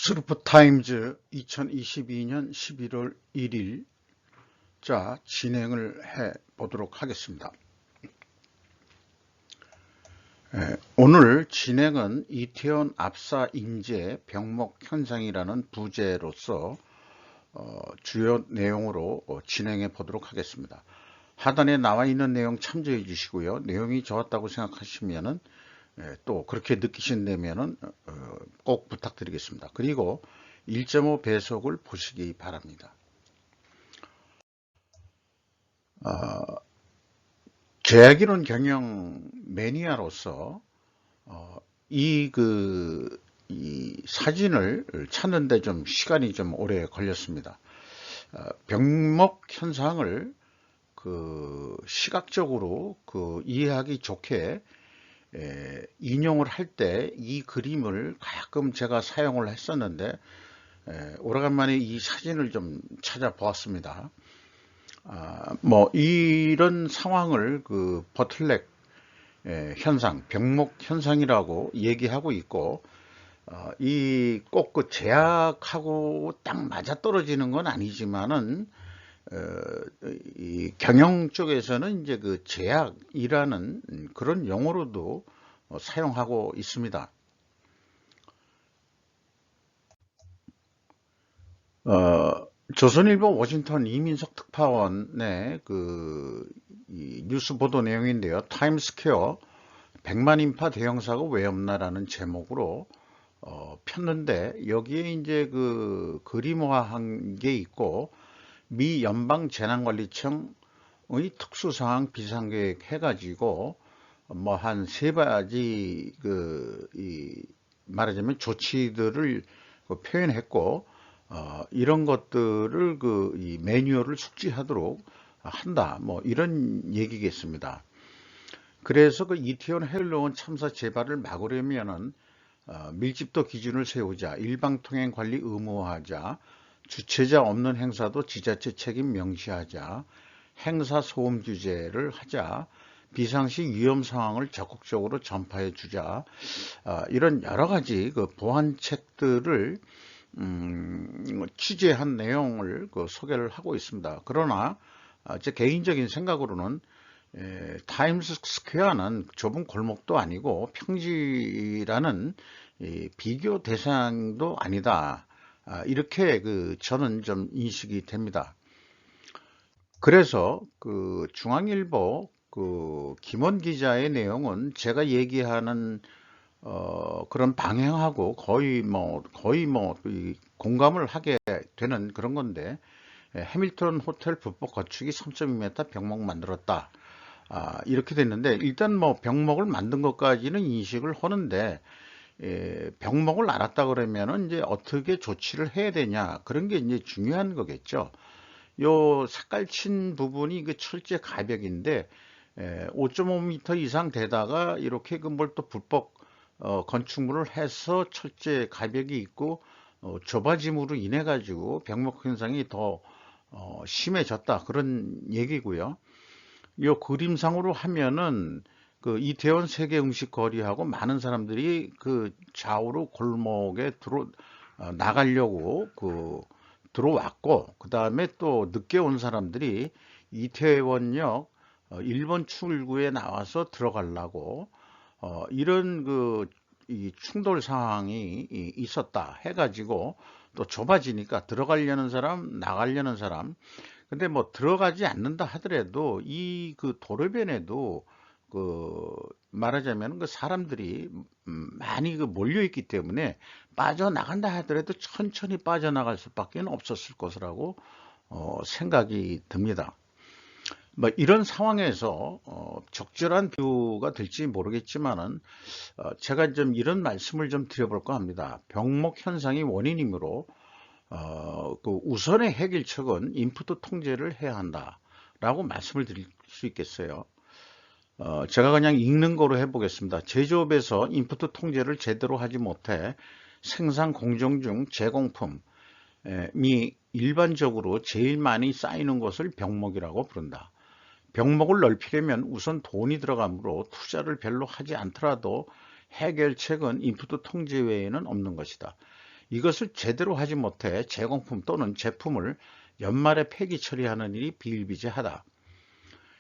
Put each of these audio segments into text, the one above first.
스루프타임즈 2022년 11월 1일 자 진행을 해 보도록 하겠습니다. 오늘 진행은 이태원 압사 인재 병목 현상이라는 부제로서 주요 내용으로 진행해 보도록 하겠습니다. 하단에 나와 있는 내용 참조해 주시고요. 내용이 좋았다고 생각하시면은 또 그렇게 느끼신다면은 꼭 부탁드리겠습니다. 그리고 1.5 배속을 보시기 바랍니다. 계약이론 경영 매니아로서 이 사진을 찾는데 좀 시간이 좀 오래 걸렸습니다. 병목 현상을 시각적으로 이해하기 좋게 인용을 할 때 이 그림을 가끔 제가 사용을 했었는데 오래간만에 이 사진을 좀 찾아보았습니다. 이런 상황을 버틀렉 현상, 병목 현상이라고 얘기하고 있고, 이 꼭 제약하고 딱 맞아떨어지는 건 아니지만은, 이 경영 쪽에서는 이제 제약이라는 그런 용어로도 사용하고 있습니다. 조선일보 워싱턴 이민석 특파원의 이 뉴스 보도 내용인데요. 타임스퀘어 100만 인파 대형사가 왜 없나라는 제목으로 폈는데, 여기에 이제 그림화한 게 있고, 미 연방 재난관리청의 특수상황 비상계획 해가지고 한 세 가지 말하자면 조치들을 표현했고, 이런 것들을 이 매뉴얼을 숙지하도록 한다, 이런 얘기겠습니다. 그래서 이태원 헬로원 참사 재발을 막으려면은 밀집도 기준을 세우자, 일방통행 관리 의무화하자, 주최자 없는 행사도 지자체 책임 명시하자, 행사 소음 규제를 하자, 비상시 위험 상황을 적극적으로 전파해 주자, 이런 여러 가지 보완책들을 취재한 내용을 소개를 하고 있습니다. 그러나 제 개인적인 생각으로는 타임스 스퀘어는 좁은 골목도 아니고 평지라는 비교 대상도 아니다, 이렇게 저는 좀 인식이 됩니다. 그래서 중앙일보 김원 기자의 내용은 제가 얘기하는 그런 방향하고 거의 공감을 하게 되는 그런 건데, 해밀턴 호텔 불법 건축이 3.2m 병목 만들었다, 이렇게 됐는데, 일단 병목을 만든 것까지는 인식을 하는데, 병목을 알았다 그러면은 이제 어떻게 조치를 해야 되냐, 그런 게 이제 중요한 거겠죠. 요 색깔 친 부분이 철제 가벽인데 5.5m 이상 되다가 이렇게 뭘 또 불법 건축물을 해서 철제 가벽이 있고 좁아짐으로 인해 가지고 병목 현상이 더 심해졌다, 그런 얘기고요. 요 그림상으로 하면은 이태원 세계 음식 거리하고 많은 사람들이 좌우로 골목에 나가려고 들어왔고, 그 다음에 또 늦게 온 사람들이 이태원역 1번 출구에 나와서 들어가려고 이런 이 충돌 상황이 있었다 해가지고, 또 좁아지니까 들어가려는 사람, 나가려는 사람, 근데 들어가지 않는다 하더라도 이 도로변에도 말하자면 사람들이 많이 몰려 있기 때문에 빠져나간다 하더라도 천천히 빠져나갈 수밖에 없었을 것이라고 생각이 듭니다. 이런 상황에서 적절한 비유가 될지 모르겠지만은 제가 좀 이런 말씀을 좀 드려볼까 합니다. 병목 현상이 원인이므로 우선의 해결책은 인프트 통제를 해야 한다라고 말씀을 드릴 수 있겠어요. 제가 그냥 읽는 거로 해보겠습니다. 제조업에서 인프트 통제를 제대로 하지 못해 생산 공정 중 제공품이 일반적으로 제일 많이 쌓이는 것을 병목이라고 부른다. 병목을 넓히려면 우선 돈이 들어가므로 투자를 별로 하지 않더라도 해결책은 인프트 통제 외에는 없는 것이다. 이것을 제대로 하지 못해 제공품 또는 제품을 연말에 폐기 처리하는 일이 비일비재하다.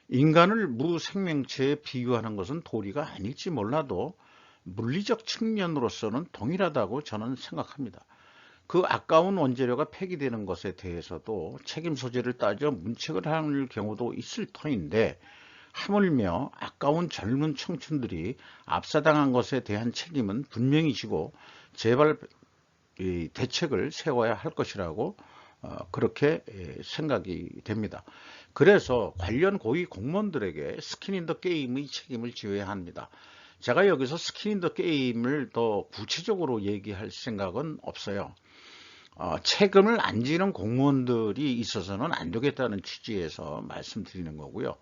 인간을 무생명체에 비유하는 것은 도리가 아닐지 몰라도 물리적 측면으로서는 동일하다고 저는 생각합니다. 그 아까운 원재료가 폐기되는 것에 대해서도 책임 소재를 따져 문책을 하는 경우도 있을 터인데, 하물며 아까운 젊은 청춘들이 압사당한 것에 대한 책임은 분명히 지고 재발 대책을 세워야 할 것이라고 그렇게 생각이 됩니다. 그래서 관련 고위 공무원들에게 스킨 인 더 게임의 책임을 지어야 합니다. 제가 여기서 스킨 인 더 게임을 더 구체적으로 얘기할 생각은 없어요. 책임을 안 지는 공무원들이 있어서는 안 되겠다는 취지에서 말씀드리는 거고요.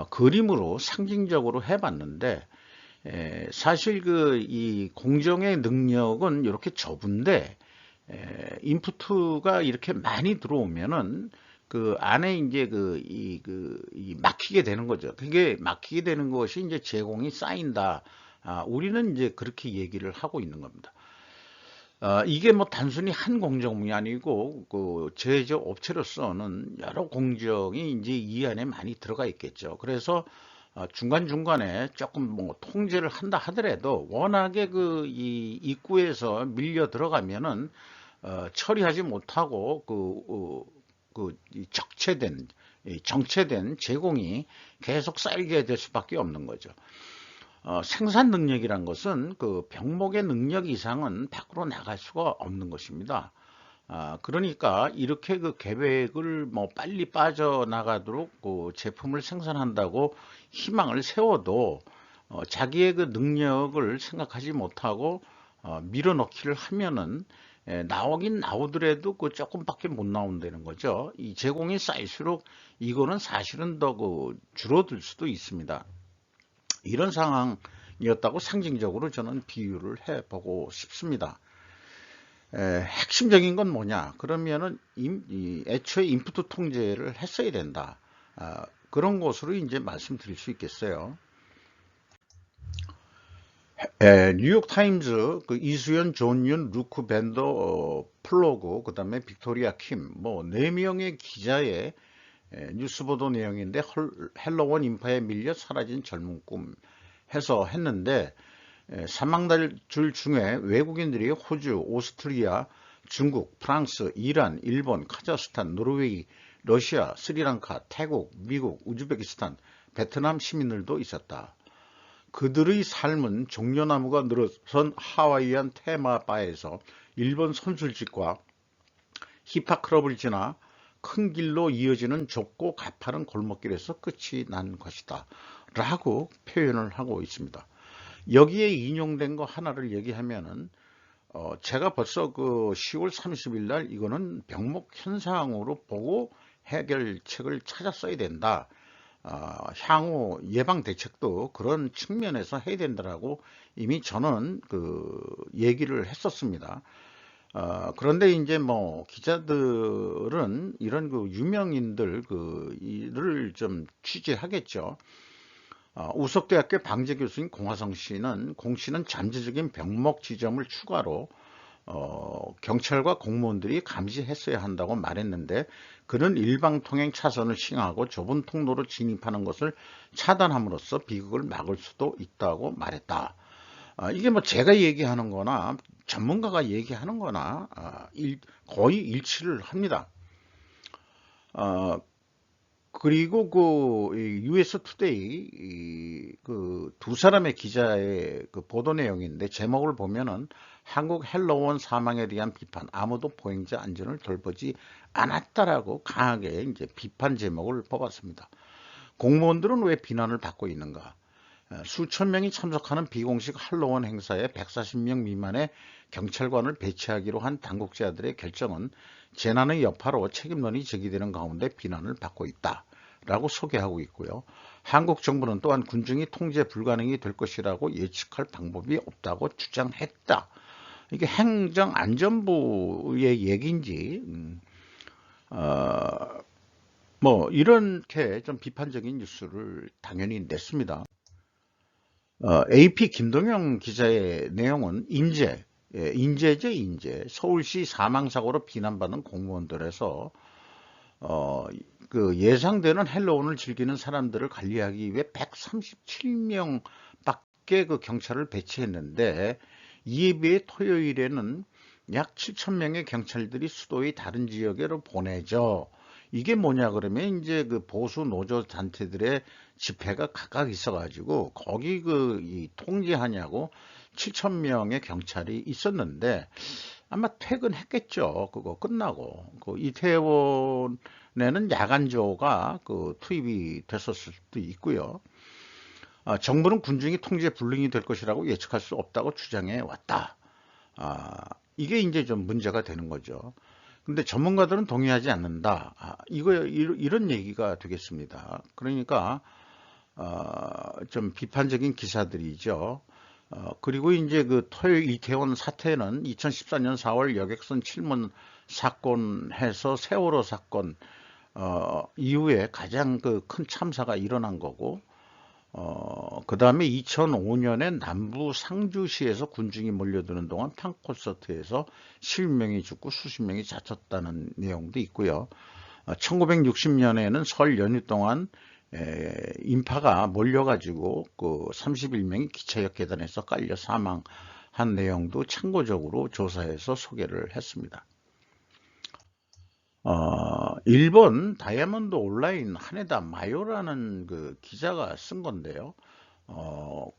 그림으로 상징적으로 해봤는데, 사실 이 공정의 능력은 이렇게 좁은데, 인푸트가 이렇게 많이 들어오면은 그 안에 이제 이 막히게 되는 거죠. 그게 막히게 되는 것이 이제 제공이 쌓인다. 우리는 이제 그렇게 얘기를 하고 있는 겁니다. 이게 뭐 단순히 한 공정이 아니고 그 제조업 업체로서는 여러 공정이 이제 이 안에 많이 들어가 있겠죠. 그래서 중간중간에 조금 뭐 통제를 한다 하더라도 워낙에 이 입구에서 밀려 들어가면은 처리하지 못하고 정체된 제공이 계속 쌓이게 될 수밖에 없는 거죠. 생산 능력이란 것은 그 병목의 능력 이상은 밖으로 나갈 수가 없는 것입니다. 그러니까 이렇게 그 계획을 뭐 빨리 빠져나가도록 그 제품을 생산한다고 희망을 세워도 자기의 그 능력을 생각하지 못하고 밀어넣기를 하면은 나오긴 나오더라도 그 조금밖에 못 나온다는 거죠. 이 제공이 쌓일수록 이거는 사실은 더 줄어들 수도 있습니다. 이런 상황이었다고 상징적으로 저는 비유를 해보고 싶습니다. 핵심적인 건 뭐냐? 그러면은 애초에 인푸트 통제를 했어야 된다. 그런 것으로 이제 말씀드릴 수 있겠어요. 뉴욕 타임즈 그 이수연, 존윤, 루크 밴더, 플로그, 그 다음에 빅토리아 킴, 뭐 4명의 기자의 뉴스 보도 내용인데, 헬로원 인파에 밀려 사라진 젊은 꿈 해서 했는데, 사망자들 중에 외국인들이 호주, 오스트리아, 중국, 프랑스, 이란, 일본, 카자흐스탄, 노르웨이, 러시아, 스리랑카, 태국, 미국, 우즈베키스탄, 베트남 시민들도 있었다. 그들의 삶은 종려나무가 늘어선 하와이안 테마바에서 일본 선술집과 힙합 클럽을 지나 큰 길로 이어지는 좁고 가파른 골목길에서 끝이 난 것이다 라고 표현을 하고 있습니다. 여기에 인용된 거 하나를 얘기하면은 제가 벌써 그 10월 30일 날 이거는 병목 현상으로 보고 해결책을 찾았어야 된다. 향후 예방 대책도 그런 측면에서 해야 된다라고 이미 저는 그 얘기를 했었습니다. 그런데 이제 뭐 기자들은 이런 그 유명인들 이를 좀 취재하겠죠. 우석대학교 방재 교수인 공화성 씨는 공 씨는 잠재적인 병목 지점을 추가로 경찰과 공무원들이 감시했어야 한다고 말했는데, 그는 일방통행 차선을 시행하고 좁은 통로로 진입하는 것을 차단함으로써 비극을 막을 수도 있다고 말했다. 이게 뭐 제가 얘기하는 거나 전문가가 얘기하는 거나 거의 일치를 합니다. 그리고 그 US 투데이 그 두 사람의 기자의 그 보도 내용인데, 제목을 보면은 한국 헬로원 사망에 대한 비판, 아무도 보행자 안전을 돌보지 않았다라고 강하게 이제 비판 제목을 뽑았습니다. 공무원들은 왜 비난을 받고 있는가? 수천 명이 참석하는 비공식 할로원 행사에 140명 미만의 경찰관을 배치하기로 한 당국자들의 결정은 재난의 여파로 책임론이 제기되는 가운데 비난을 받고 있다 라고 소개하고 있고요. 한국 정부는 또한 군중이 통제 불가능이 될 것이라고 예측할 방법이 없다고 주장했다. 이게 행정안전부의 얘기인지 뭐 이렇게 좀 비판적인 뉴스를 당연히 냈습니다. AP 김동영 기자의 내용은 인재, 인재죠, 인재. 서울시 사망사고로 비난받는 공무원들에서 그 예상되는 헬로윈을 즐기는 사람들을 관리하기 위해 137명밖에 그 경찰을 배치했는데, 이에 비해 토요일에는 약 7,000명의 경찰들이 수도의 다른 지역으로 보내져. 이게 뭐냐 그러면 이제 그 보수 노조 단체들의 집회가 각각 있어가지고 거기 이 통제하냐고 7,000명의 경찰이 있었는데, 아마 퇴근했겠죠. 그거 끝나고 그 이태원에는 야간조가 그 투입이 됐었을 수도 있고요. 정부는 군중이 통제 불능이 될 것이라고 예측할 수 없다고 주장해 왔다. 이게 이제 좀 문제가 되는 거죠. 근데 전문가들은 동의하지 않는다. 이런 얘기가 되겠습니다. 그러니까 좀 비판적인 기사들이죠. 그리고 이제 그 토요일 이태원 사태는 2014년 4월 여객선 침몰 사건 해서 세월호 사건 이후에 가장 그 큰 참사가 일어난 거고, 그 다음에 2005년에 남부 상주시에서 군중이 몰려드는 동안 판 콘서트에서 10명이 죽고 수십 명이 다쳤다는 내용도 있고요. 1960년에는 설 연휴 동안 인파가 몰려가지고 그 31명이 기차역 계단에서 깔려 사망한 내용도 참고적으로 조사해서 소개를 했습니다. 일본 다이아몬드 온라인 하네다 마요라는 그 기자가 쓴 건데요.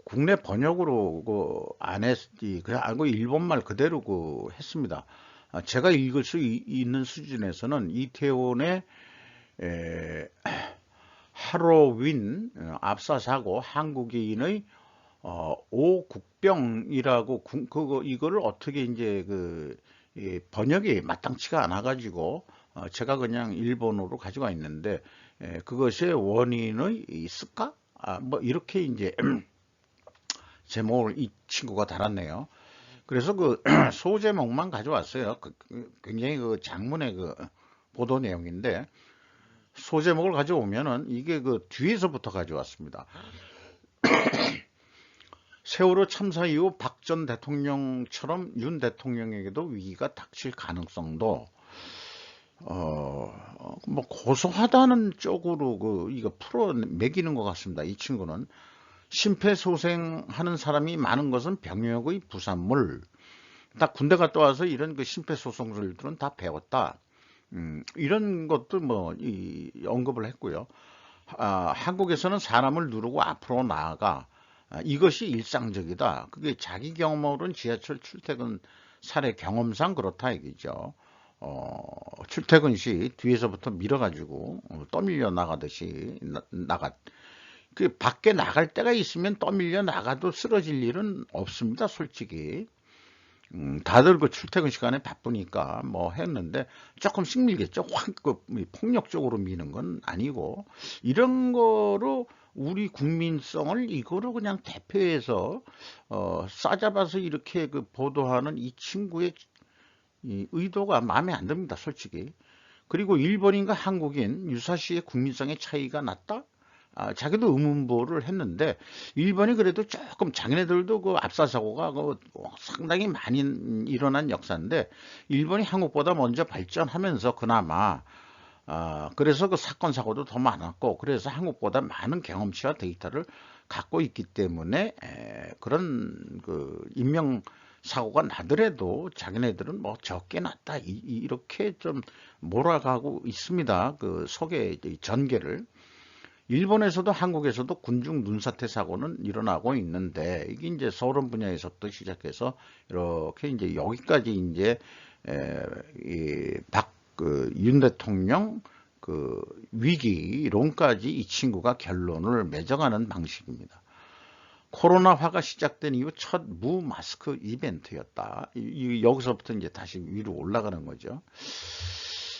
국내 번역으로 안 했지, 그냥 알고 일본말 그대로 했습니다. 제가 읽을 수 있는 수준에서는 이태원의 하로윈 압사 사고, 한국인의 오국병이라고 이거를 어떻게 이제 번역이 마땅치가 않아 가지고 제가 그냥 일본어로 가지고 있는데, 그것의 원인의 있을까? 뭐 이렇게 이제 제목을 이 친구가 달았네요. 그래서 그 소제목만 가져왔어요. 굉장히 그 장문의 보도 내용인데, 소제목을 가져오면은 이게 뒤에서부터 가져왔습니다. 세월호 참사 이후 박 전 대통령처럼 윤 대통령에게도 위기가 닥칠 가능성도 뭐 고소하다는 쪽으로 이거 풀어 매기는 것 같습니다. 이 친구는 심폐소생하는 사람이 많은 것은 병역의 부산물. 다 군대 갔다 와서 이런 심폐소생술들은 다 배웠다. 이런 것도 언급을 했고요. 한국에서는 사람을 누르고 앞으로 나아가, 이것이 일상적이다. 그게 자기 경험으로는 지하철 출퇴근 사례 경험상 그렇다 얘기죠. 출퇴근 시 뒤에서부터 밀어가지고 떠밀려 나가듯이 그 밖에 나갈 때가 있으면 떠밀려 나가도 쓰러질 일은 없습니다, 솔직히. 다들 출퇴근 시간에 바쁘니까 했는데 조금씩 밀겠죠. 확 폭력적으로 미는 건 아니고, 이런 거로 우리 국민성을 이거로 그냥 대표해서 싸잡아서 이렇게 보도하는 이 친구의 이 의도가 마음에 안 듭니다, 솔직히. 그리고 일본인과 한국인 유사시의 국민성의 차이가 났다? 자기도 의문보를 했는데, 일본이 그래도 조금, 자기네들도 압사사고가 상당히 많이 일어난 역사인데, 일본이 한국보다 먼저 발전하면서 그나마, 그래서 사건 사고도 더 많았고, 그래서 한국보다 많은 경험치와 데이터를 갖고 있기 때문에 그런 인명 사고가 나더라도 자기네들은 적게 났다, 이렇게 좀 몰아가고 있습니다. 속에 전개를. 일본에서도 한국에서도 군중 눈사태 사고는 일어나고 있는데, 이게 이제 서론 분야에서부터 시작해서 이렇게 이제 여기까지 이제 윤 대통령 위기론까지 이 친구가 결론을 맺어가는 방식입니다. 코로나화가 시작된 이후 첫 무마스크 이벤트였다. 여기서부터 이제 다시 위로 올라가는 거죠.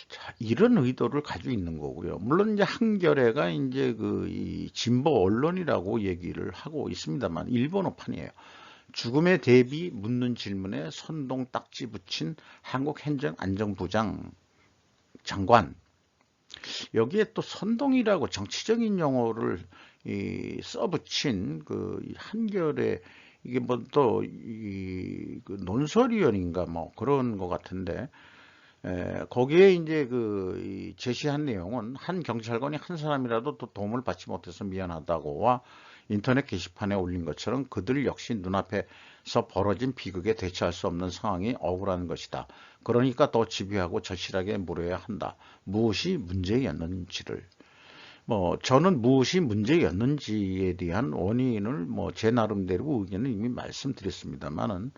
자, 이런 의도를 가지고 있는 거고요. 물론 이제 한겨레가 이제 이 진보 언론이라고 얘기를 하고 있습니다만, 일본어판이에요. 죽음에 대비 묻는 질문에 선동 딱지 붙인 한국행정안전부장 장관. 여기에 또 선동이라고 정치적인 용어를 써붙인 한겨레, 이게 또 그 논설위원인가 뭐 그런 것 같은데, 거기에 이제 이 제시한 내용은 한 경찰관이 한 사람이라도 또 도움을 받지 못해서 미안하다고와 인터넷 게시판에 올린 것처럼 그들 역시 눈앞에서 벌어진 비극에 대처할 수 없는 상황이 억울한 것이다. 그러니까 더 집요하고 절실하게 물어야 한다. 무엇이 문제였는지를. 저는 무엇이 문제였는지에 대한 원인을 제 나름대로 의견을 이미 말씀드렸습니다만은,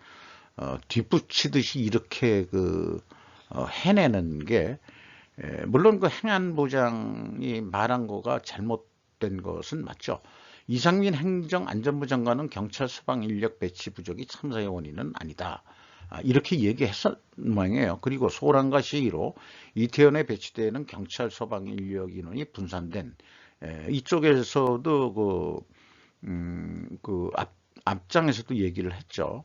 뒷붙이듯이 이렇게 해내는 게, 물론 그 행안부장이 말한 거가 잘못된 것은 맞죠. 이상민 행정안전부 장관은 경찰 소방 인력 배치 부족이 참사의 원인은 아니다. 이렇게 얘기했었 모양이에요. 그리고 소란과 시위로 이태원에 배치되는 경찰 소방 인력 인원이 분산된, 이쪽에서도 앞장에서도 얘기를 했죠.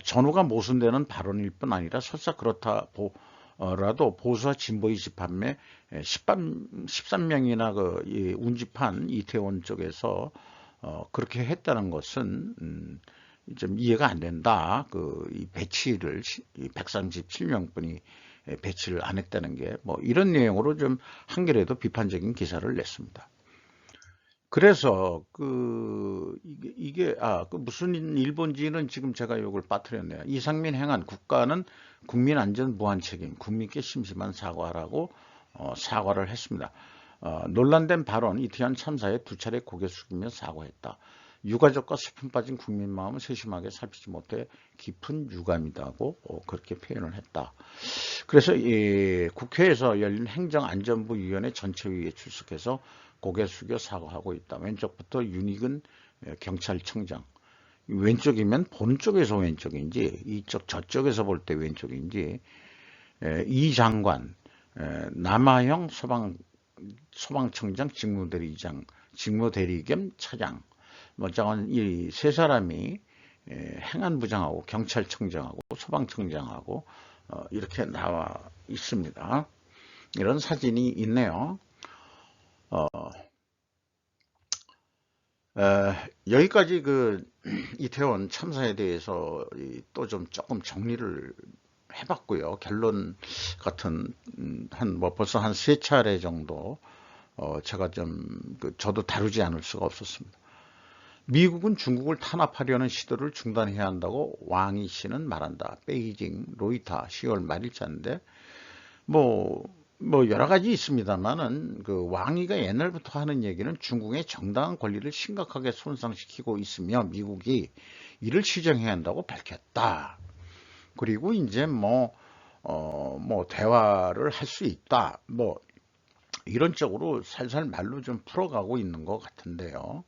전후가 모순되는 발언일 뿐 아니라 설사 그렇다 라도 보수와 진보의 집합에 13명이나 운집한 이태원 쪽에서 그렇게 했다는 것은 좀 이해가 안 된다. 이 배치를 137명분이 배치를 안 했다는 게 이런 내용으로 좀 한겨레도 비판적인 기사를 냈습니다. 그래서 이게 무슨 일본지는 지금 제가 이걸 빠뜨렸네요. 이상민 행안 국가는 국민안전 무한 책임, 국민께 심심한 사과라고 사과를 했습니다. 논란된 발언, 이태원 참사에 두 차례 고개 숙이며 사과했다. 유가족과 슬픔 빠진 국민 마음을 세심하게 살피지 못해 깊은 유감이다고 그렇게 표현을 했다. 그래서 국회에서 열린 행정안전부위원회 전체회의에 출석해서 고개 숙여 사과하고 있다. 왼쪽부터 윤익은 경찰청장. 왼쪽이면 보는 쪽에서 왼쪽인지 이쪽 저쪽에서 볼 때 왼쪽인지, 이 장관, 남아영 소방청장 직무대리장, 직무대리 겸 차장, 이 세 사람이 행안부장하고 경찰청장하고 소방청장하고 이렇게 나와 있습니다. 이런 사진이 있네요. 여기까지 이태원 참사에 대해서 또 조금 정리를 해봤고요. 결론 같은 벌써 한 3차례 정도 제가 저도 다루지 않을 수가 없었습니다. 미국은 중국을 탄압하려는 시도를 중단해야 한다고 왕이 씨는 말한다. 베이징 로이터 10월 말일자인데 여러 가지 있습니다만은 왕위가 옛날부터 하는 얘기는 중국의 정당한 권리를 심각하게 손상시키고 있으며 미국이 이를 시정해야 한다고 밝혔다. 그리고 이제 대화를 할 수 있다. 이런 쪽으로 살살 말로 좀 풀어가고 있는 것 같은데요.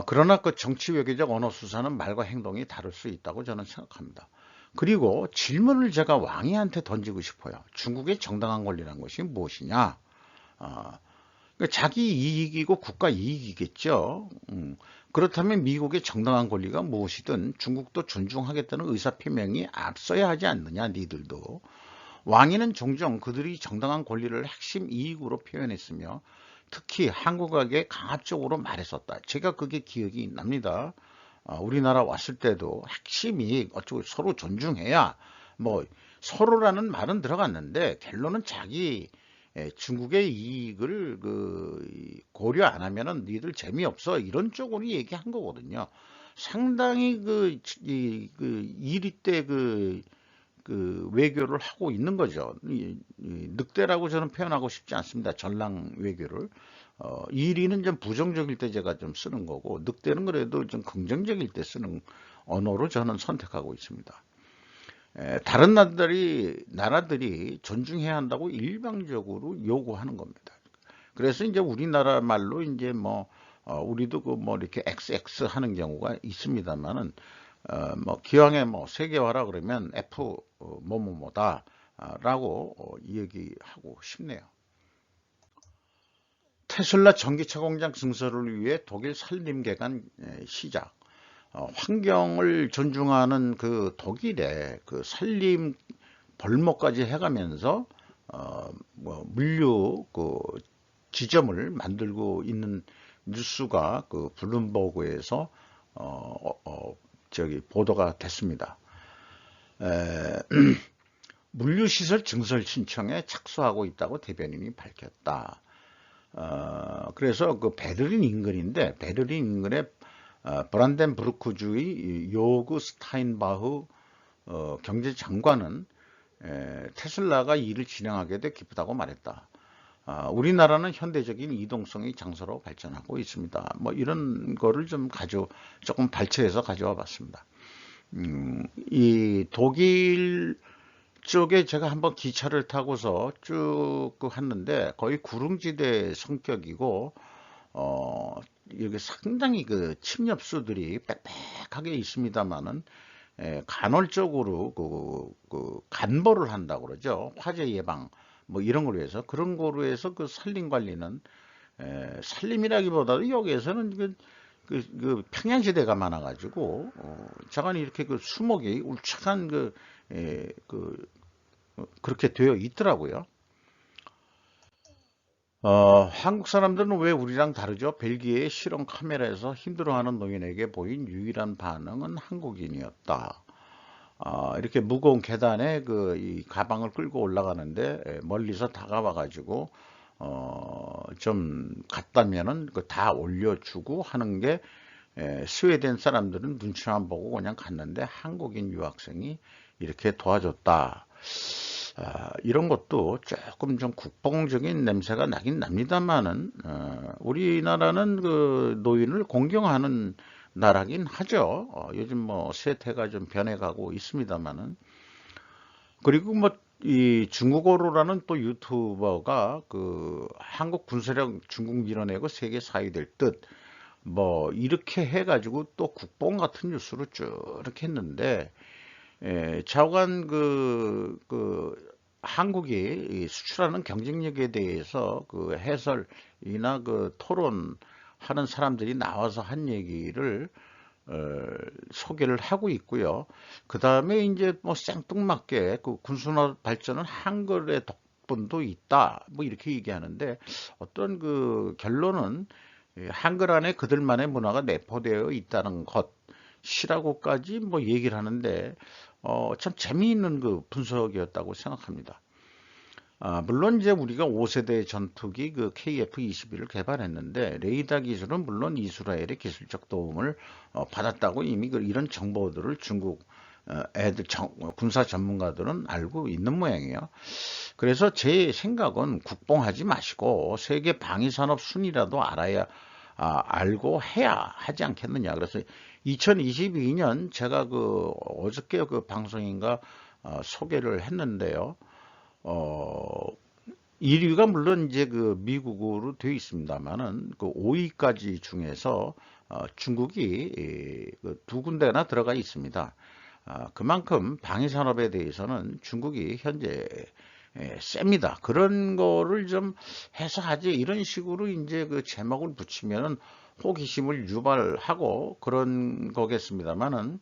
그러나 정치 외교적 언어 수사는 말과 행동이 다를 수 있다고 저는 생각합니다. 그리고 질문을 제가 왕이한테 던지고 싶어요. 중국의 정당한 권리란 것이 무엇이냐? 자기 이익이고 국가 이익이겠죠. 그렇다면 미국의 정당한 권리가 무엇이든 중국도 존중하겠다는 의사표명이 앞서야 하지 않느냐, 니들도. 왕위는 종종 그들이 정당한 권리를 핵심 이익으로 표현했으며 특히 한국에게 강압적으로 말했었다. 제가 그게 기억이 납니다. 우리나라 왔을 때도 핵심 이익 어쩌고 서로 존중해야 서로라는 말은 들어갔는데 결론은 자기 중국의 이익을 고려 안 하면은 니들 재미없어 이런 쪽으로 얘기한 거거든요. 상당히 이리 때 외교를 하고 있는 거죠. 늑대라고 저는 표현하고 싶지 않습니다. 전랑 외교를. 이리는 좀 부정적일 때 제가 좀 쓰는 거고, 늑대는 그래도 좀 긍정적일 때 쓰는 언어로 저는 선택하고 있습니다. 다른 나라들이 존중해야 한다고 일방적으로 요구하는 겁니다. 그래서 이제 우리나라 말로 이제 우리도 이렇게 XX 하는 경우가 있습니다만은, 기왕에 세계화라 그러면 F 뭐뭐뭐다 라고 얘기하고 싶네요. 테슬라 전기차 공장 증설을 위해 독일 산림개간 시작. 환경을 존중하는 독일의 산림 벌목까지 해가면서 물류 지점을 만들고 있는 뉴스가 블룸버그에서 보도가 됐습니다. 에, 물류시설 증설 신청에 착수하고 있다고 대변인이 밝혔다. 그래서 그 베를린 인근인데 베를린 인근의 브란덴부르크주의 요그 스타인바흐 경제장관은 테슬라가 이를 진행하게 돼 기쁘다고 말했다. 우리나라는 현대적인 이동성의 장소로 발전하고 있습니다. 뭐 이런 거를 좀 조금 발췌해서 가져와 봤습니다. 이 독일 쪽에 제가 한번 기차를 타고서 쭉 했는데 거의 구릉지대 성격이고 여기 상당히 그 침엽수들이 빽빽하게 있습니다만은 간헐적으로 그 간보를 한다고 그러죠. 화재 예방 뭐 이런 거로 해서 그런 거로 해서 그 산림 관리는 산림이라기보다도 여기에서는 그 평양지대가 많아가지고 자간이 이렇게 그 수목이 울창한 그렇게 되어 있더라고요. 한국 사람들은 왜 우리랑 다르죠? 벨기에의 실험 카메라에서 힘들어하는 노인에게 보인 유일한 반응은 한국인이었다. 이렇게 무거운 계단에 이 가방을 끌고 올라가는데 멀리서 다가와가지고 좀 갔다면은 다 올려주고 하는 게 스웨덴 사람들은 눈치만 보고 그냥 갔는데 한국인 유학생이 이렇게 도와줬다. 이런 것도 조금 좀 국뽕적인 냄새가 나긴 납니다만은 우리나라는 그 노인을 공경하는 나라긴 하죠. 요즘 뭐 세태가 좀 변해가고 있습니다만은 그리고 뭐 이 중국어로라는 또 유튜버가 그 한국 군사력 중국 밀어내고 세계 4위 될 듯 뭐 이렇게 해가지고 또 국뽕 같은 뉴스로 쭉 이렇게 했는데 좌우간 한국이 수출하는 경쟁력에 대해서 그 해설이나 그 토론하는 사람들이 나와서 한 얘기를 소개를 하고 있고요. 그 다음에 이제 뭐 생뚱맞게 그 군수나 발전은 한글의 덕분도 있다. 뭐 이렇게 얘기하는데 어떤 그 결론은 한글 안에 그들만의 문화가 내포되어 있다는 것이라고까지 뭐 얘기를 하는데 참 재미있는 그 분석이었다고 생각합니다. 물론 이제 우리가 5세대 전투기 그 KF-21을 개발했는데 레이더 기술은 물론 이스라엘의 기술적 도움을 받았다고 이미 이런 정보들을 중국 군사 전문가들은 알고 있는 모양이에요. 그래서 제 생각은 국뽕하지 마시고 세계 방위산업 순위라도 알고 해야 하지 않겠느냐. 그래서 2022년 제가 어저께 그 방송인가 소개를 했는데요. 어, 1위가 물론 이제 그 미국으로 되어 있습니다만은 그 5위까지 중에서 중국이 그두 군데나 들어가 있습니다. 그만큼 방위 산업에 대해서는 중국이 현재 셉니다. 그런 거를 좀 해석하지 이런 식으로 이제 그 제목을 붙이면은 호기심을 유발하고 그런 거겠습니다만은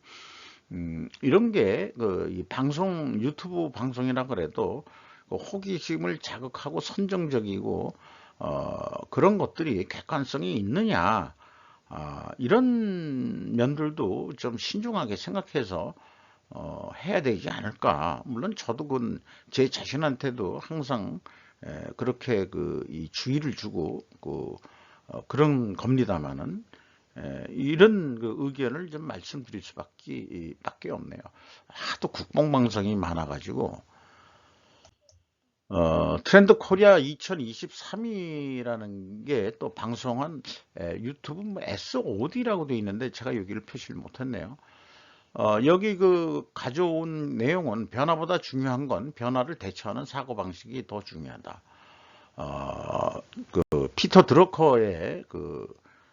이런 게 이 방송 유튜브 방송이라 그래도 그 호기심을 자극하고 선정적이고 그런 것들이 객관성이 있느냐 이런 면들도 좀 신중하게 생각해서 해야 되지 않을까. 물론 저도 제 자신한테도 항상 그렇게 이 주의를 주고 그런 겁니다만은 이런 그 의견을 좀 말씀드릴 수밖에 없네요. 하도 국뽕방송이 많아가지고 트렌드 코리아 2023이라는 게 또 방송한 유튜브 뭐 SOD라고 되어 있는데 제가 여기를 표시를 못했네요. 여기 가져온 내용은 변화보다 중요한 건 변화를 대처하는 사고방식이 더 중요하다. 피터 드러커의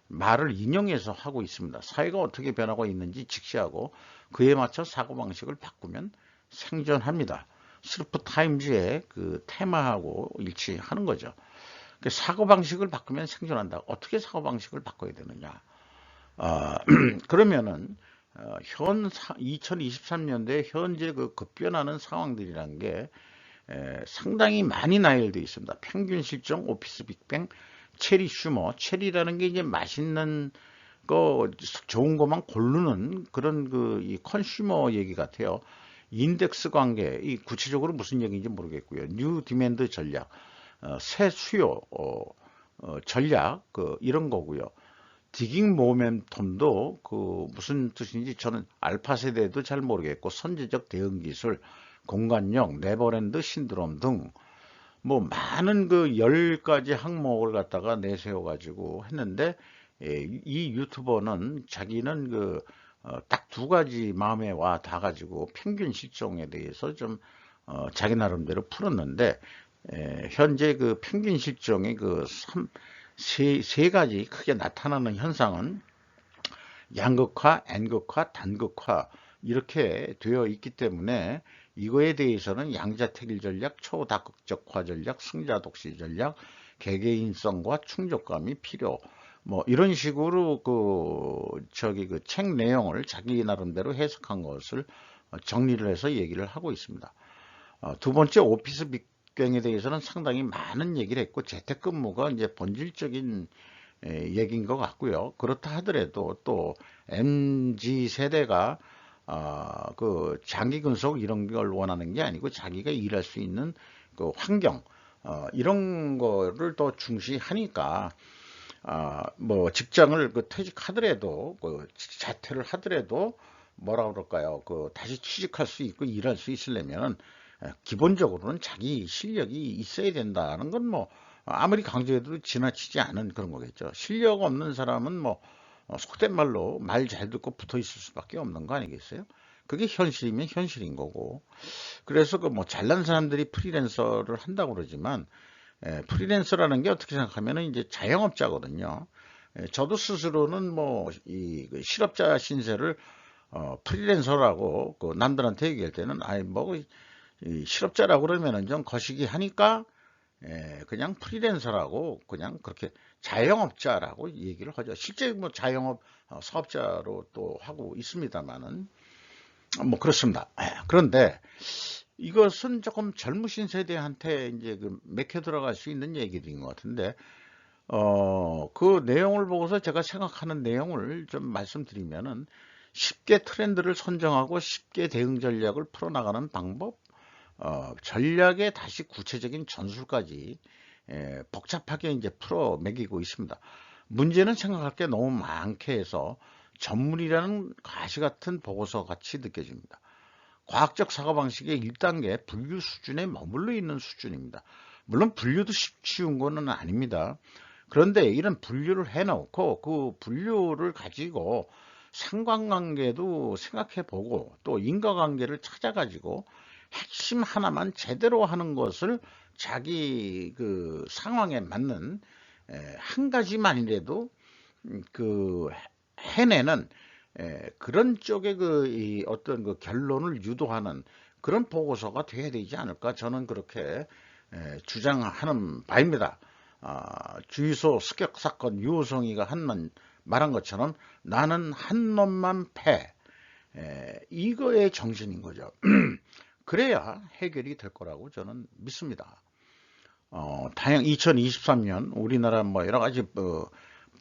말을 인용해서 하고 있습니다. 사회가 어떻게 변하고 있는지 직시하고 그에 맞춰 사고방식을 바꾸면 생존합니다. 스루프 타임즈의 테마하고 일치하는 거죠. 사고방식을 바꾸면 생존한다. 어떻게 사고방식을 바꿔야 되느냐. 그러면은 2023년도에 현재 급변하는 상황들이란 게 상당히 많이 나열되어 있습니다. 평균 실종, 오피스 빅뱅, 체리 슈머, 체리라는 게 이제 맛있는 거 좋은 것만 고르는 그런 이 컨슈머 얘기 같아요. 인덱스 관계, 이 구체적으로 무슨 얘기인지 모르겠고요. 뉴 디맨드 전략, 새 수요 전략, 이런 거고요. 디깅 모멘텀도 무슨 뜻인지 저는 알파 세대도 잘 모르겠고, 선제적 대응 기술, 공간력, 네버랜드 신드롬 등 뭐 많은 10가지 항목을 갖다가 내세워 가지고 했는데, 이 유튜버는 자기는 딱 2가지 마음에 와 닿아 가지고 평균 실종에 대해서 좀 자기 나름대로 풀었는데, 현재 평균 실종의 세 가지 크게 나타나는 현상은 양극화, N극화, 단극화 이렇게 되어 있기 때문에, 이거에 대해서는 양자택일 전략, 초다극적화 전략, 승자독시 전략, 개개인성과 충족감이 필요, 뭐 이런 식으로 책 내용을 자기 나름대로 해석한 것을 정리를 해서 얘기를 하고 있습니다. 두 번째, 오피스 빅뱅에 대해서는 상당히 많은 얘기를 했고, 재택근무가 이제 본질적인 얘기인 것 같고요. 그렇다 하더라도 또 MZ 세대가 장기 근속 이런 걸 원하는 게 아니고, 자기가 일할 수 있는 환경, 이런 거를 더 중시하니까, 뭐 직장을 퇴직하더라도, 자퇴를 하더라도 뭐라 그럴까요? 다시 취직할 수 있고 일할 수 있으려면 기본적으로는 자기 실력이 있어야 된다는 건 뭐 아무리 강조해도 지나치지 않은 그런 거겠죠. 실력 없는 사람은 뭐 속된 말로 말 잘 듣고 붙어 있을 수밖에 없는 거 아니겠어요? 그게 현실이면 현실인 거고. 그래서 뭐 잘난 사람들이 프리랜서를 한다고 그러지만, 프리랜서라는 게 어떻게 생각하면은 이제 자영업자거든요. 저도 스스로는 뭐 이 실업자 신세를 프리랜서라고 남들한테 얘기할 때는, 아이 뭐 이 실업자라고 그러면은 좀 거시기 하니까 그냥 프리랜서라고, 그냥 그렇게 자영업자라고 얘기를 하죠. 실제 뭐 자영업 사업자로 또 하고 있습니다만은 뭐 그렇습니다. 그런데 이것은 조금 젊으신 세대한테 이제 맥혀 들어갈 수 있는 얘기들인 것 같은데, 그 내용을 보고서 제가 생각하는 내용을 좀 말씀드리면은, 쉽게 트렌드를 선정하고 쉽게 대응 전략을 풀어나가는 방법, 전략의 다시 구체적인 전술까지 복잡하게 이제 풀어 매기고 있습니다. 문제는 생각할 게 너무 많게 해서 전문이라는 가시 같은 보고서 같이 느껴집니다. 과학적 사고방식의 1단계 분류 수준에 머물러 있는 수준입니다. 물론 분류도 쉬운 거는 아닙니다. 그런데 이런 분류를 해놓고 그 분류를 가지고 상관관계도 생각해보고 또 인과관계를 찾아가지고 핵심 하나만 제대로 하는 것을 자기 상황에 맞는 한 가지만이라도 해내는 그런 쪽에 이 어떤 결론을 유도하는 그런 보고서가 돼야 되지 않을까, 저는 그렇게 주장하는 바입니다. 주유소 습격 사건 유호성이가 말한 것처럼 나는 한 놈만 패, 이거의 정신인 거죠. 그래야 해결이 될 거라고 저는 믿습니다. 다양 2023년 우리나라 뭐 여러 가지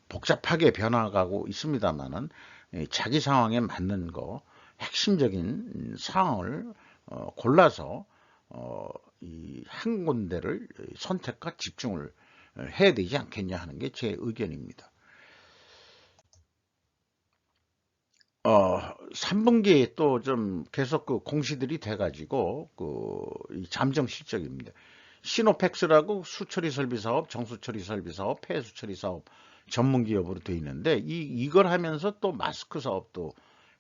복잡하게 변화가고 있습니다만은, 자기 상황에 맞는 핵심적인 상황을 골라서 이 한 군데를 선택과 집중을 해야 되지 않겠냐 하는 게 제 의견입니다. 3분기에 또 좀 계속 공시들이 돼가지고 이 잠정 실적입니다. 시노펙스라고 수처리 설비 사업, 정수처리 설비 사업, 폐수 처리 사업 전문 기업으로 되어 있는데, 이걸 하면서 또 마스크 사업도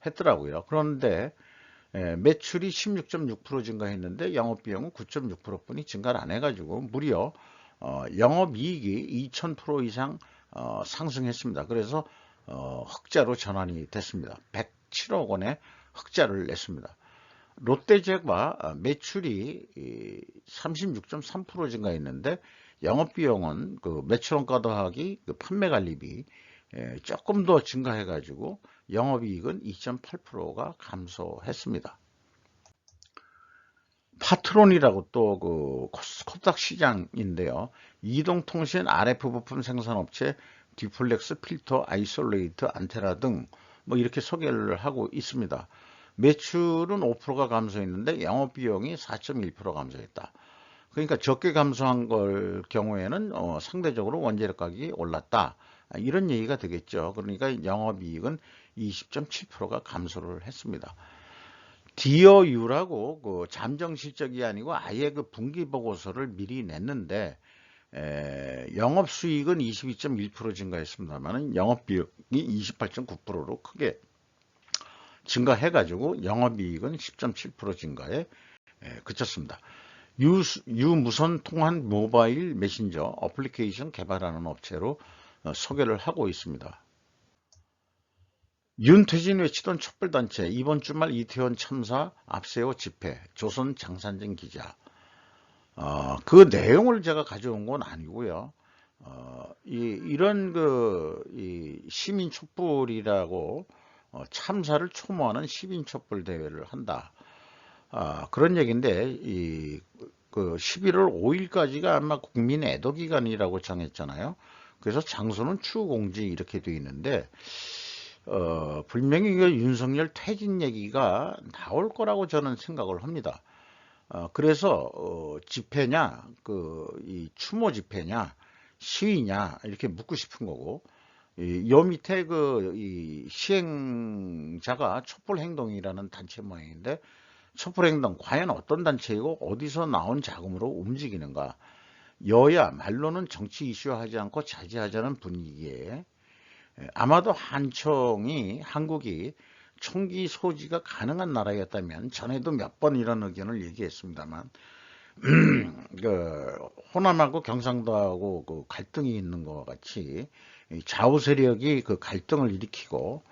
했더라고요. 그런데 매출이 16.6% 증가했는데 영업비용은 9.6%뿐이 증가를 안 해가지고 무려 영업이익이 2000% 이상 상승했습니다. 그래서 흑자로 전환이 됐습니다. 107억 원의 흑자를 냈습니다. 롯데제과 매출이 36.3% 증가했는데 영업비용은 매출원가 더하기 판매관리비 조금 더 증가해가지고 영업이익은 2.8%가 감소했습니다. 파트론이라고 또 코스닥 시장인데요. 이동통신 RF 부품 생산업체 듀플렉스 필터, 아이솔레이트, 안테나 등 뭐 이렇게 소개를 하고 있습니다. 매출은 5%가 감소했는데 영업비용이 4.1% 감소했다. 그러니까 적게 감소한 걸 경우에는 상대적으로 원재료 가격이 올랐다. 이런 얘기가 되겠죠. 그러니까 영업이익은 20.7%가 감소를 했습니다. 디어유라고 그 잠정 실적이 아니고 아예 그 분기 보고서를 미리 냈는데 영업 수익은 22.1% 증가했습니다만 영업비용이 28.9%로 크게 증가해가지고 영업이익은 10.7% 증가에 그쳤습니다. 유무선 통한 모바일 메신저 어플리케이션 개발하는 업체로 소개를 하고 있습니다. 윤퇴진 외치던 촛불단체 이번 주말 이태원 참사 앞세워 집회 조선 장산진 기자 그 내용을 제가 가져온 건 아니고요. 이런 이 시민 촛불이라고 참사를 촉모하는 시민 촛불 대회를 한다. 그런 얘기인데 그 11월 5일까지가 아마 국민 애도 기간이라고 정했잖아요. 그래서 장소는 추공지 이렇게 되어 있는데 분명히 윤석열 퇴진 얘기가 나올 거라고 저는 생각을 합니다. 그래서 집회냐 이 추모 집회냐 시위냐 이렇게 묻고 싶은 거고 요 밑에 이 시행자가 촛불행동이라는 단체 모양인데 촛불행동 과연 어떤 단체이고 어디서 나온 자금으로 움직이는가. 여야 말로는 정치 이슈화하지 않고 자제하자는 분위기에 아마도 한국이 총기 소지가 가능한 나라였다면 전에도 몇 번 이런 의견을 얘기했습니다만 호남하고 경상도하고 그 갈등이 있는 것 같이 좌우 세력이 그 갈등을 일으키고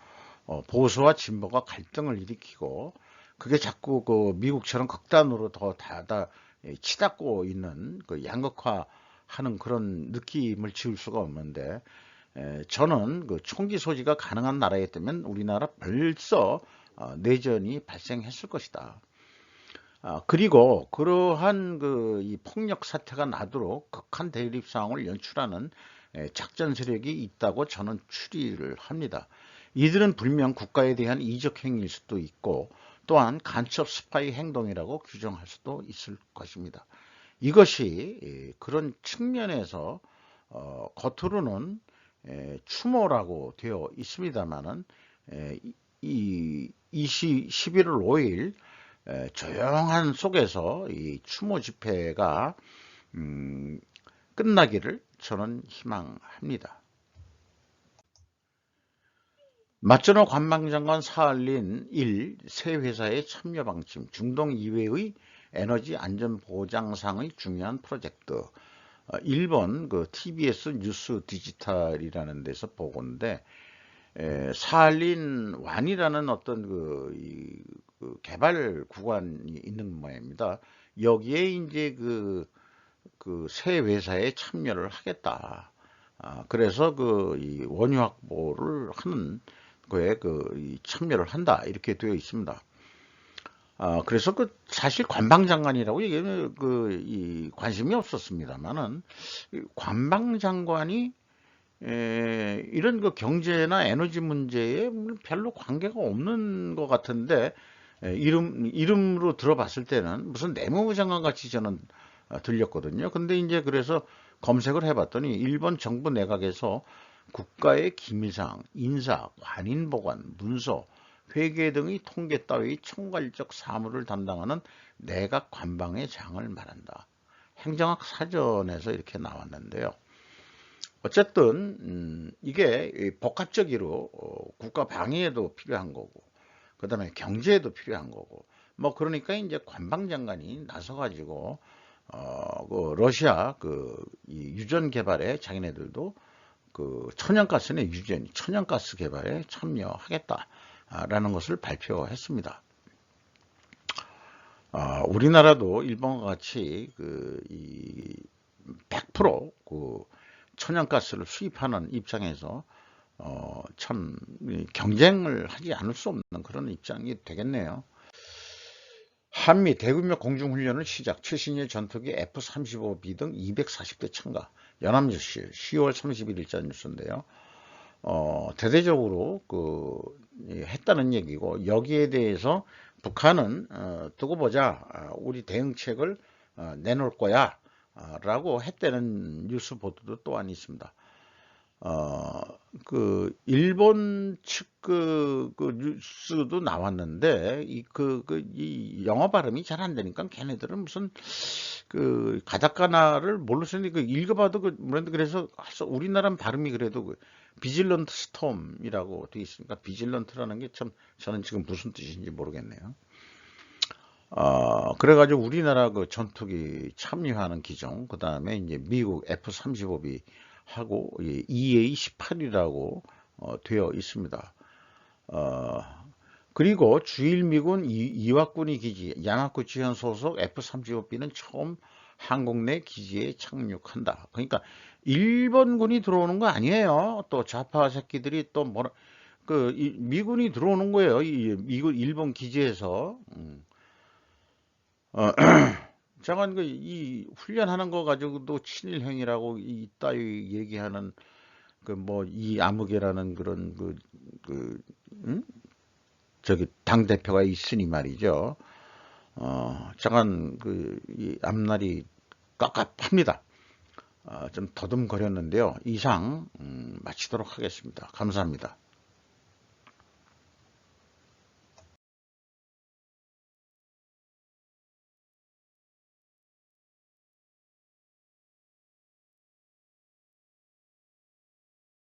보수와 진보가 갈등을 일으키고 그게 자꾸 그 미국처럼 극단으로 더 치닫고 있는 그 양극화하는 그런 느낌을 지울 수가 없는데 저는 그 총기 소지가 가능한 나라였다면 우리나라 벌써 내전이 발생했을 것이다. 그리고 그러한 이 폭력 사태가 나도록 극한 대립 상황을 연출하는 작전 세력이 있다고 저는 추리를 합니다. 이들은 분명 국가에 대한 이적 행위일 수도 있고 또한 간첩 스파이 행동이라고 규정할 수도 있을 것입니다. 이것이 그런 측면에서 겉으로는 추모라고 되어 있습니다만은 11월 5일 조용한 속에서 이 추모 집회가 끝나기를 저는 희망합니다. 맞전호 관방장관 사할린 1. 새 회사의 참여 방침 중동 이외의 에너지 안전 보장상의 중요한 프로젝트 1번 그 TBS 뉴스 디지털이라는 데서 보고인데 사할린 1이라는 어떤 그 개발 구간이 있는 모양입니다. 여기에 이제 그 새 회사에 참여를 하겠다. 그래서 이 원유 확보를 하는 거에 참여를 한다 이렇게 되어 있습니다. 그래서 사실 관방장관이라고 얘기하면 이 관심이 없었습니다만은 관방장관이 이런 경제나 에너지 문제에 별로 관계가 없는 것 같은데 이름으로 들어봤을 때는 무슨 내무부 장관 같이 저는 들렸거든요. 근데 이제 그래서 검색을 해봤더니 일본 정부 내각에서 국가의 기밀사항, 인사, 관인보관, 문서, 회계 등의 통계 따위 총괄적 사무를 담당하는 내각 관방의 장을 말한다. 행정학 사전에서 이렇게 나왔는데요. 어쨌든 이게 복합적으로 국가 방위에도 필요한 거고 그 다음에 경제에도 필요한 거고 그러니까 이제 관방장관이 나서가지고 러시아 이 유전 개발에 자기네들도 천연가스의 천연가스 개발에 참여하겠다라는 것을 발표했습니다. 우리나라도 일본과 같이 100% 천연가스를 수입하는 입장에서 참 경쟁을 하지 않을 수 없는 그런 입장이 되겠네요. 한미 대규모 공중훈련을 시작. 최신의 전투기 F-35B 등 240대 참가. 연합뉴스 10월 31일자 뉴스인데요. 대대적으로 했다는 얘기고 여기에 대해서 북한은 두고 보자, 우리 대응책을 내놓을 거야 라고 했다는 뉴스 보도도 또한 있습니다. 일본 측 그 뉴스도 나왔는데, 이 영어 발음이 잘 안 되니까 걔네들은 무슨 가다카나를 뭘로 쓰니 읽어봐도 그래서 우리나라 발음이 그래도 비질런트 스톰이라고 되어 있으니까 비질런트라는 게 참 저는 지금 무슨 뜻인지 모르겠네요. 그래가지고 우리나라 전투기 참여하는 기종, 그 다음에 이제 미국 F-35B 하고 EA-18이라고 되어 있습니다. 그리고 주일미군 이와쿠니 기지 야마구치현 소속 F-35B는 처음 한국 내 기지에 착륙한다. 그러니까 일본군이 들어오는 거 아니에요. 또 좌파 새끼들이 또 미군이 들어오는 거예요. 일본 기지에서. 잠깐 이 훈련하는 거 가지고도 친일행위라고 이따위 얘기하는 이 아무개라는 그런 저기 당 대표가 있으니 말이죠. 잠깐 이 앞날이 깝깝합니다. 좀 더듬거렸는데요. 이상 마치도록 하겠습니다. 감사합니다.